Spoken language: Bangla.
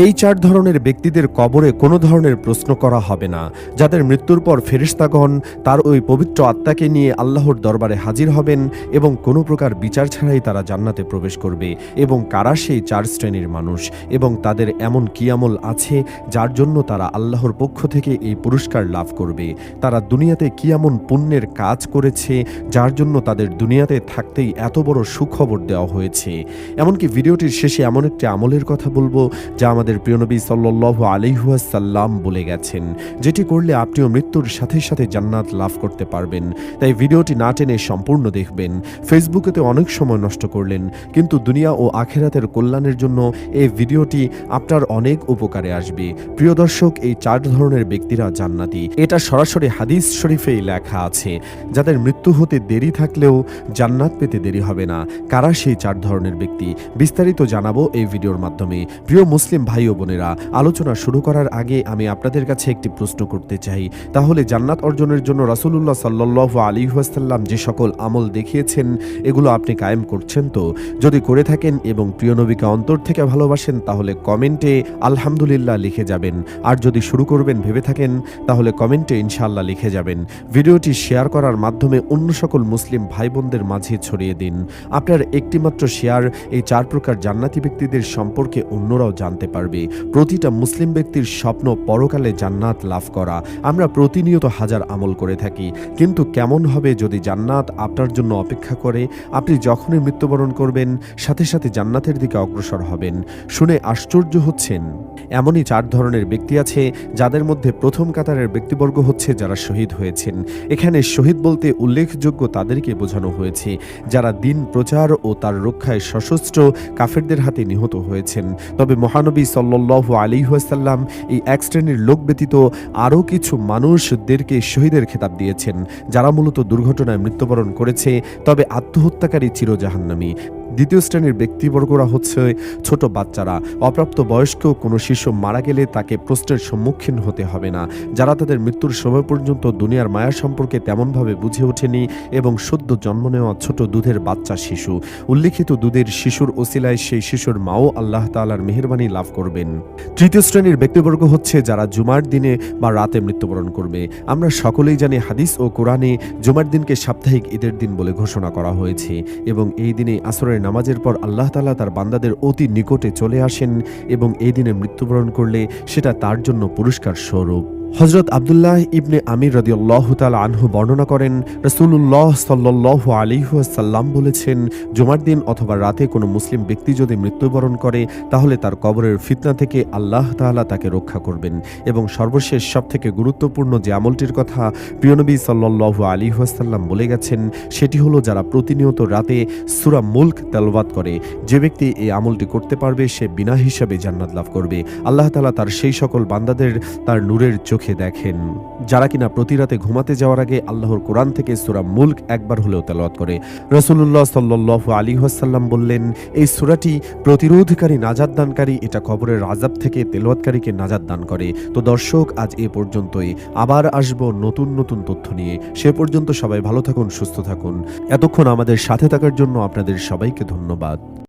এই ৪ ধরনের ব্যক্তিদের কবরে কোনো ধরনের প্রশ্ন করা হবে না, যাদের মৃত্যুর পর ফেরেশতাগণ তার ওই পবিত্র আত্মাকে নিয়ে আল্লাহর দরবারে হাজির হবেন এবং কোনো প্রকার বিচার ছাড়াই তারা জান্নাতে প্রবেশ করবে। এবং কারা সেই ৪ শ্রেণীর মানুষ এবং তাদের এমন কি আমল আছে যার জন্য তারা আল্লাহর পক্ষ থেকে এই পুরস্কার লাভ করবে, তারা দুনিয়াতে কি এমন পুণ্যের কাজ করেছে যার জন্য তাদের দুনিয়াতে থাকতেই এত বড় সুখবর দেওয়া হয়েছে। এমনকি ভিডিওটির শেষে এমন একটি আমলের কথা বলবো যা আমাদের প্রিয় নবী সাল্লাল্লাহু আলাইহি ওয়াসাল্লাম বলে গেছেন, যেটি করলে আপনিও মৃত্যুর সাথে সাথে জান্নাত লাভ করতে পারবেন। তাই ভিডিওটি না টেনে সম্পূর্ণ দেখবেন। ফেসবুকেতে অনেক সময় নষ্ট করলেন, কিন্তু দুনিয়া ও আখিরাতের কল্যাণের জন্য এই ভিডিওটি আপনার অনেক উপকারে আসবে। প্রিয় দর্শক, এই ৪ ধরনের ব্যক্তিরা জান্নাতি, এটা সরাসরি হাদিস শরীফেই লেখা আছে। যাদের মৃত্যু হতে দেরি থাকলেও জান্নাত পেতে দেরি হবে না। কারা সেই ৪ ধরনের ব্যক্তি বিস্তারিত জানাবো এই ভিডিওর মাধ্যমে। প্রিয় মুসলিম ভাই ও বোনেরা, আলোচনা শুরু করার আগে আমি আপনাদের কাছে একটি প্রশ্ন করতে চাই। তাহলে জান্নাত অর্জনের জন্য রাসূলুল্লাহ সাল্লাল্লাহু আলাইহি ওয়াসাল্লাম যে সকল আমল দেখিয়েছেন এগুলো আপনি কায়েম করছেন তো? যদি করে থাকেন এবং প্রিয় নবীকে অন্তর থেকে ভালোবাসেন তাহলে কমেন্টে আলহামদুলিল্লাহ লিখে যাবেন। আর যদি শুরু করবেন ভেবে থাকেন তাহলে কমেন্টে ইনশাআল্লাহ লিখে যাবেন। ভিডিওটি শেয়ার করার মাধ্যমে অন্য সকল মুসলিম ভাই বোনদের মাঝে ছড়িয়ে দিন। আপনার একটিমাত্র শেয়ার এই ৪ প্রকার জান্নাতি ব্যক্তিদের সম্পর্কে অন্যরাও জানতে পারবে। প্রতিটা মুসলিম ব্যক্তির স্বপ্ন পরকালে জান্নাত লাভ করা। আমরা প্রতিনিয়ত হাজার আমল করে থাকি, কিন্তু কেমন হবে যদি জান্নাত আপনার জন্য অপেক্ষা করে? আপনি যখনই মৃত্যুবরণ করবেন সাথে সাথে জান্নাতের দিকে অগ্রসর হবেন। শুনে আশ্চর্য হচ্ছেন? এমনই ৪ ধরনের ব্যক্তি আছে যাদের মধ্যে প্রথম কাতারের ব্যক্তিবর্গ হচ্ছে যারা শহীদ হয়েছেন। এখানে শহীদ বলতে উল্লেখযোগ্য তাদেরকে বোঝানো হয়েছে যারা দিন প্রচার ও তার রক্ষায় সশস্ত্র কাফেরদের হাতে নিহত হয়েছেন। তবে মহানবী সাল্লাল্লাহু আলাইহি ওয়াসাল্লাম এই এক শ্রেণীর লোক ব্যতীত আরও কিছু মানুষদেরকে শহীদের খেতাব দিয়েছেন যারা মূলত দুর্ঘটনায় মৃত্যুবরণ করেছে, তবে আত্মহত্যাকারী চিরজাহান্নামী। দ্বিতীয় শ্রেণীর ব্যক্তিবর্গরা হচ্ছে ছোট বাচ্চারা। অপ্রাপ্ত বয়স্ক কোনো শিশু মারা গেলে তাকে প্রশ্নের সম্মুখীন হতে হবে না, যারা তাদের মৃত্যুর সময় পর্যন্ত দুনিয়ার মায়া সম্পর্কে তেমনভাবে বুঝে ওঠেনি এবং সদ্য জন্ম নেওয়া ছোট দুধের বাচ্চা শিশু। উল্লিখিত দুধের শিশুর ওসিলায় সেই শিশুর মাও আল্লাহ তাআলার মেহেরবানি লাভ করবেন। তৃতীয় শ্রেণীর ব্যক্তিবর্গ হচ্ছে যারা জুমার দিনে বা রাতে মৃত্যুবরণ করবে। আমরা সকলেই জানি হাদিস ও কোরআনে জুমার দিনকে সাপ্তাহিক ঈদের দিন বলে ঘোষণা করা হয়েছে এবং এই দিনে আসরের নামাজের পর আল্লাহ তাআলা তার বান্দাদের অতি নিকটে চলে আসেন এবং এই দিনে মৃত্যুবরণ করলে সেটা তার জন্য পুরস্কার স্বরূপ। হযরত আব্দুল্লাহ ইবনে আমির রাদিয়াল্লাহু তাআলা আনহু বর্ণনা করেন, রাসূলুল্লাহ সাল্লাল্লাহু আলাইহি ওয়াসাল্লাম বলেছেন, জুমার দিন অথবা রাতে কোনো মুসলিম ব্যক্তি যদি মৃত্যুবরণ করে তাহলে তার কবরের ফিতনা থেকে আল্লাহ তাআলা তাকে রক্ষা করবেন। এবং সর্বশেষ সবথেকে গুরুত্বপূর্ণ যে আমলটির কথা প্রিয় নবী সাল্লাল্লাহু আলাইহি ওয়াসাল্লাম বলে গেছেন সেটি হলো যারা প্রতিনিয়ত রাতে সূরা মুলক তেলাওয়াত করে। যে ব্যক্তি এই আমলটি করতে পারবে সে বিনা হিসাবে জান্নাত লাভ করবে। আল্লাহ তাআলা তার সেই সকল বান্দাদের তার নূরের চোখে দেখেন যারা কিনা প্রতি রাতে ঘুমাতে যাওয়ার আগে আল্লাহর কোরআন থেকে সূরা মুলক একবার হলেও তেলাওয়াত করে। রাসূলুল্লাহ সাল্লাল্লাহু আলাইহি ওয়াসাল্লাম বললেন, এই সূরাটি প্রতিরোধকারী, নাজাত দানকারী, এটা কবরের আযাব থেকে তেলাওয়াতকারীকে নাজাত দান করে। তো দর্শক, আজ এ পর্যন্তই। আবার আসব নতুন নতুন তথ্য নিয়ে। সে পর্যন্ত সবাই ভালো থাকুন, সুস্থ থাকুন। এতক্ষণ আমাদের সাথে থাকার জন্য আপনাদের সবাইকে ধন্যবাদ।